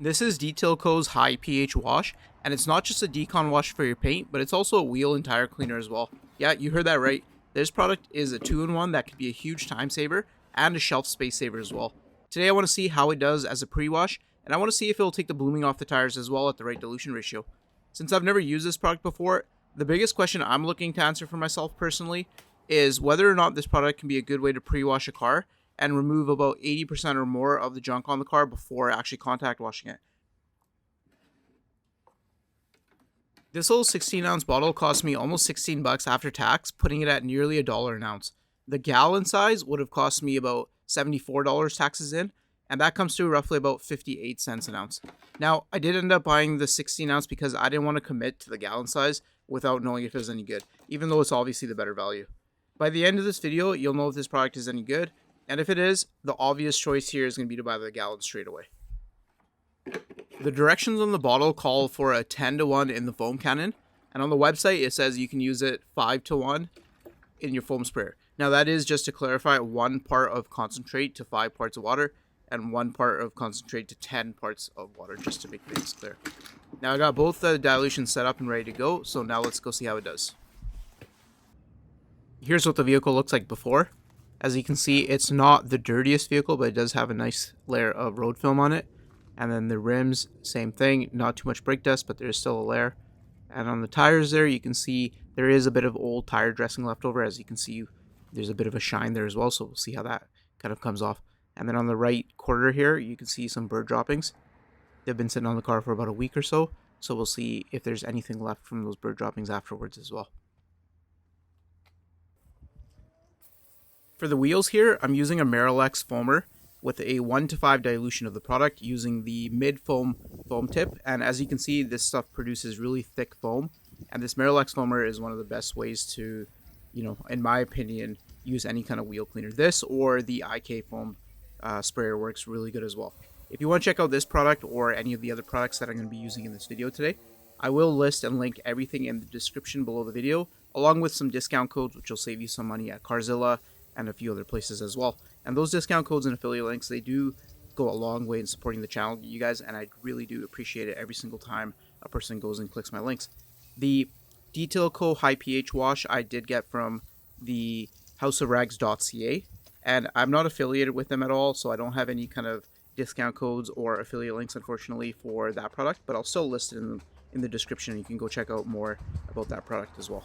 This is Detailco's high pH wash, and it's not just a decon wash for your paint, but it's also a wheel and tire cleaner as well. Yeah, you heard that right. This product is a 2-in-1 that can be a huge time saver and a shelf space saver as well. Today I want to see how it does as a pre-wash, and I want to see if it'll take the blooming off the tires as well at the right dilution ratio. Since I've never used this product before, the biggest question I'm looking to answer for myself personally is whether or not this product can be a good way to pre-wash a car and remove about 80% or more of the junk on the car before actually contact washing it. This little 16-ounce bottle cost me almost 16 bucks after tax, putting it at nearly $1 an ounce. The gallon size would have cost me about $74 taxes in, and that comes to roughly about 58 cents an ounce. Now, I did end up buying the 16-ounce because I didn't want to commit to the gallon size without knowing if it was any good, even though it's obviously the better value. By the end of this video, you'll know if this product is any good, and if it is, the obvious choice here is going to be to buy the gallon straight away. The directions on the bottle call for a 10-to-1 in the foam cannon, and on the website it says you can use it 5-to-1 in your foam sprayer. Now that is just to clarify 1 part of concentrate to 5 parts of water, and 1 part of concentrate to 10 parts of water, just to make things clear. Now I got both the dilutions set up and ready to go, so now let's go see how it does. Here's what the vehicle looks like before. As you can see, it's not the dirtiest vehicle, but it does have a nice layer of road film on it. And then the rims, same thing, not too much brake dust, but there's still a layer. And on the tires there, you can see there is a bit of old tire dressing left over. As you can see, there's a bit of a shine there as well, so we'll see how that kind of comes off. And then on the right quarter here, you can see some bird droppings. They've been sitting on the car for about a week or so, so we'll see if there's anything left from those bird droppings afterwards as well. For the wheels here, I'm using a Marilex foamer with a 1-to-5 dilution of the product using the mid-foam foam tip. And as you can see, this stuff produces really thick foam. And this Marilex foamer is one of the best ways to, in my opinion, use any kind of wheel cleaner. This or the IK foam sprayer works really good as well. If you want to check out this product or any of the other products that I'm going to be using in this video today, I will list and link everything in the description below the video, along with some discount codes which will save you some money at Carzilla and a few other places as well. And those discount codes and affiliate links, they do go a long way in supporting the channel, you guys, and I really do appreciate it every single time a person goes and clicks my links. The Detailco High pH Wash I did get from the houseofrags.ca, and I'm not affiliated with them at all, so I don't have any kind of discount codes or affiliate links, unfortunately, for that product, but I'll still list it in the description, and you can go check out more about that product as well.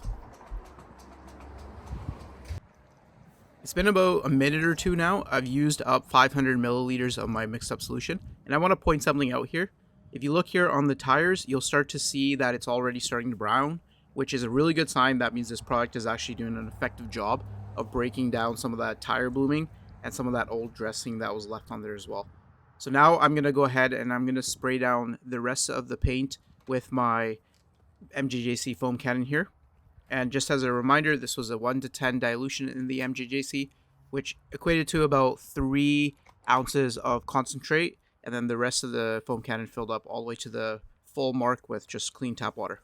It's been about a minute or two now. I've used up 500 milliliters of my mixed up solution, and I want to point something out here. If you look here on the tires, you'll start to see that it's already starting to brown, which is a really good sign. That means this product is actually doing an effective job of breaking down some of that tire blooming and some of that old dressing that was left on there as well. So now I'm going to go ahead and I'm going to spray down the rest of the paint with my MJJC foam cannon here. And just as a reminder, this was a 1-to-10 dilution in the MJJC, which equated to about 3 ounces of concentrate, and then the rest of the foam cannon filled up all the way to the full mark with just clean tap water.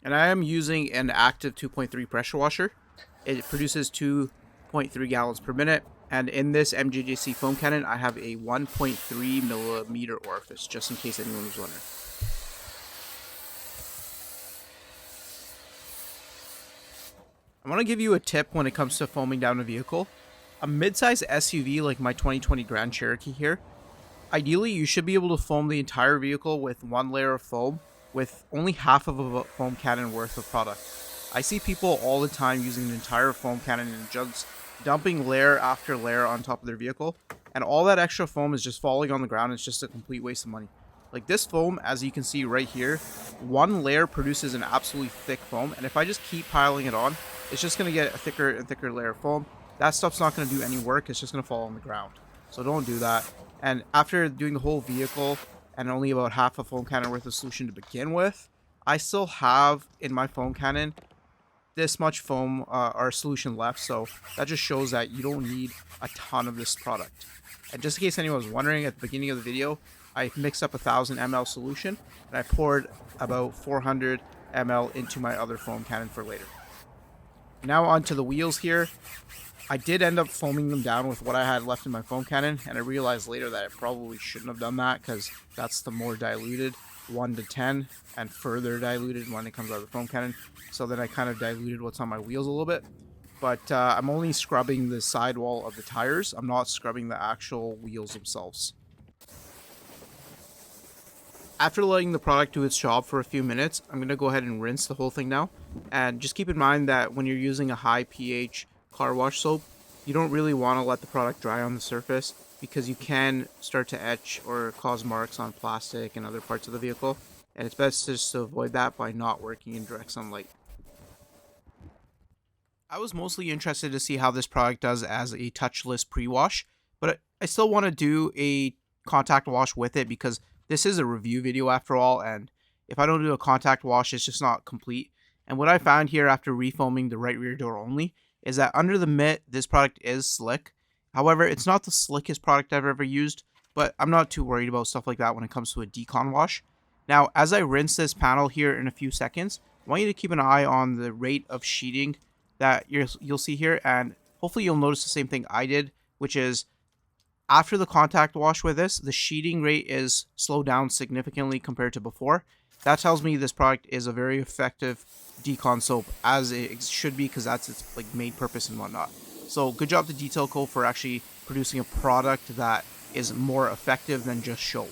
And I am using an active 2.3 pressure washer. It produces 2.3 gallons per minute, and in this MJJC foam cannon, I have a 1.3 millimeter orifice, just in case anyone was wondering. I want to give you a tip when it comes to foaming down a vehicle. A midsize SUV like my 2020 Grand Cherokee here, ideally you should be able to foam the entire vehicle with 1 layer of foam with only half of a foam cannon worth of product. I see people all the time using an entire foam cannon and just dumping layer after layer on top of their vehicle, and all that extra foam is just falling on the ground. It's just a complete waste of money. Like this foam, as you can see right here, 1 layer produces an absolutely thick foam, and if I just keep piling it on, it's just going to get a thicker and thicker layer of foam. That stuff's not going to do any work. It's just going to fall on the ground. So don't do that. And after doing the whole vehicle and only about half a foam cannon worth of solution to begin with, I still have in my foam cannon this much foam or solution left. So that just shows that you don't need a ton of this product. And just in case anyone was wondering, at the beginning of the video, I mixed up 1,000 ml solution and I poured about 400 ml into my other foam cannon for later. Now onto the wheels here. I did end up foaming them down with what I had left in my foam cannon, and I realized later that I probably shouldn't have done that because that's the more diluted 1 to 10 and further diluted when it comes out of the foam cannon. So then I kind of diluted what's on my wheels a little bit. But I'm only scrubbing the sidewall of the tires. I'm not scrubbing the actual wheels themselves. After letting the product do its job for a few minutes, I'm going to go ahead and rinse the whole thing now. And just keep in mind that when you're using a high pH car wash soap, you don't really want to let the product dry on the surface because you can start to etch or cause marks on plastic and other parts of the vehicle. And it's best just to avoid that by not working in direct sunlight. I was mostly interested to see how this product does as a touchless pre-wash, but I still want to do a contact wash with it because this is a review video after all, and if I don't do a contact wash, it's just not complete. And what I found here after refoaming the right rear door only is that under the mitt, this product is slick. However, it's not the slickest product I've ever used, but I'm not too worried about stuff like that when it comes to a decon wash. Now, as I rinse this panel here in a few seconds, I want you to keep an eye on the rate of sheeting that you'll see here, and hopefully you'll notice the same thing I did, which is after the contact wash with this, the sheeting rate is slowed down significantly compared to before. That tells me this product is a very effective decon soap, as it should be, because that's its like main purpose and whatnot. So good job to Detail Co for actually producing a product that is more effective than just show.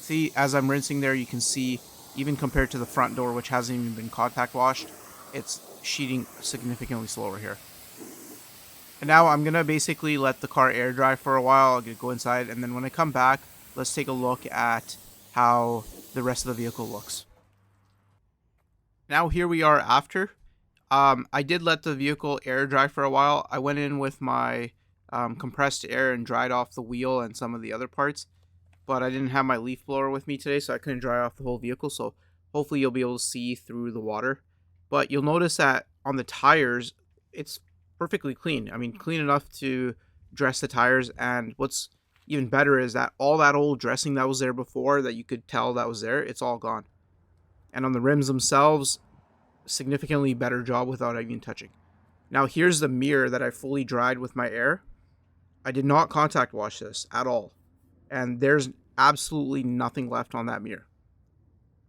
See, as I'm rinsing there, you can see even compared to the front door, which hasn't even been contact washed, it's sheeting significantly slower here. And now I'm going to basically let the car air dry for a while. I'll go inside, and then when I come back, let's take a look at how the rest of the vehicle looks. Now here we are after. I did let the vehicle air dry for a while. I went in with my compressed air and dried off the wheel and some of the other parts, but I didn't have my leaf blower with me today, so I couldn't dry off the whole vehicle. So hopefully you'll be able to see through the water. But you'll notice that on the tires, it's perfectly clean. I mean, clean enough to dress the tires. And what's even better is that all that old dressing that was there before that you could tell that was there, it's all gone. And on the rims themselves, significantly better job without even touching. Now here's the mirror that I fully dried with my air. I did not contact wash this at all. And there's absolutely nothing left on that mirror.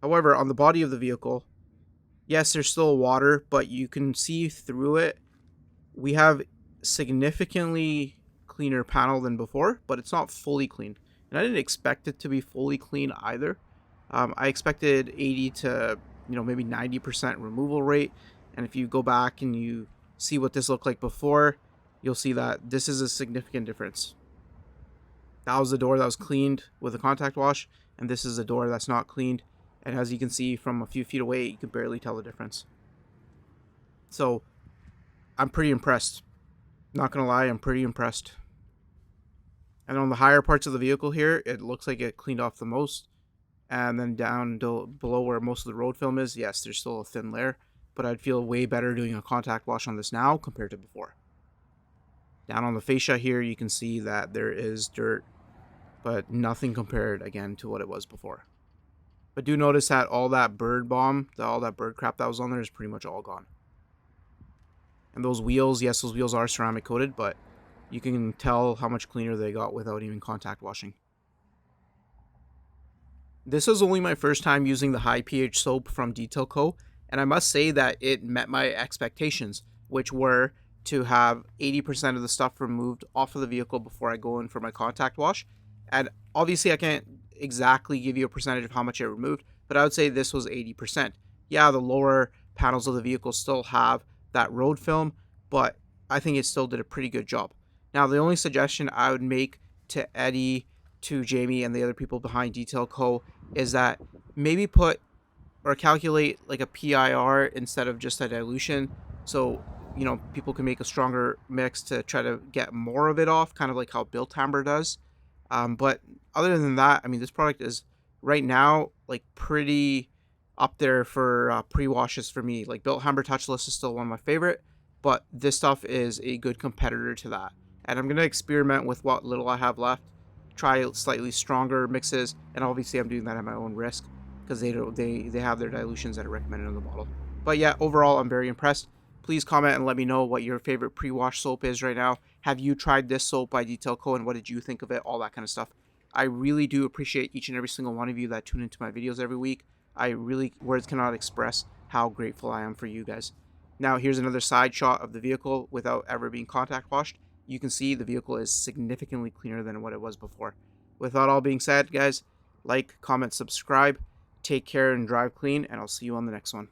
However, on the body of the vehicle, yes, there's still water, but you can see through it. We have significantly cleaner panel than before, but it's not fully clean. And I didn't expect it to be fully clean either. I expected 80 to maybe 90% removal rate. And if you go back and you see what this looked like before, you'll see that this is a significant difference. That was the door that was cleaned with a contact wash, and this is the door that's not cleaned. And as you can see from a few feet away, you can barely tell the difference. So I'm pretty impressed. Not gonna lie, I'm pretty impressed. And on the higher parts of the vehicle here, it looks like it cleaned off the most. And then down below where most of the road film is, yes, there's still a thin layer, but I'd feel way better doing a contact wash on this now compared to before. Down on the fascia here, you can see that there is dirt, but nothing compared again to what it was before. But do notice that all that bird bomb, all that bird crap that was on there is pretty much all gone. And those wheels, yes, those wheels are ceramic coated, but you can tell how much cleaner they got without even contact washing. This was only my first time using the high pH soap from Detail Co, and I must say that it met my expectations, which were to have 80% of the stuff removed off of the vehicle before I go in for my contact wash. And obviously I can't exactly give you a percentage of how much it removed, but I would say this was 80%. Yeah, the lower panels of the vehicle still have that road film, but I think it still did a pretty good job. Now, the only suggestion I would make to Eddie, to Jamie, and the other people behind Detail Co is that maybe put or calculate like a PIR instead of just a dilution, so people can make a stronger mix to try to get more of it off, kind of like how Bilt Hamber does. But other than that, I mean, this product is right now like pretty up there for pre-washes for me. Like Bilt Hamber Touchless is still one of my favorite, but this stuff is a good competitor to that. And I'm going to experiment with what little I have left, try slightly stronger mixes, and obviously I'm doing that at my own risk because they have their dilutions that are recommended on the bottle. But yeah, overall, I'm very impressed. Please comment and let me know what your favorite pre-wash soap is right now. Have you tried this soap by Detail Co. and what did you think of it? All that kind of stuff. I really do appreciate each and every single one of you that tune into my videos every week. Words cannot express how grateful I am for you guys. Now here's another side shot of the vehicle without ever being contact washed. You can see the vehicle is significantly cleaner than what it was before. With that all being said, guys, like, comment, subscribe, take care and drive clean, and I'll see you on the next one.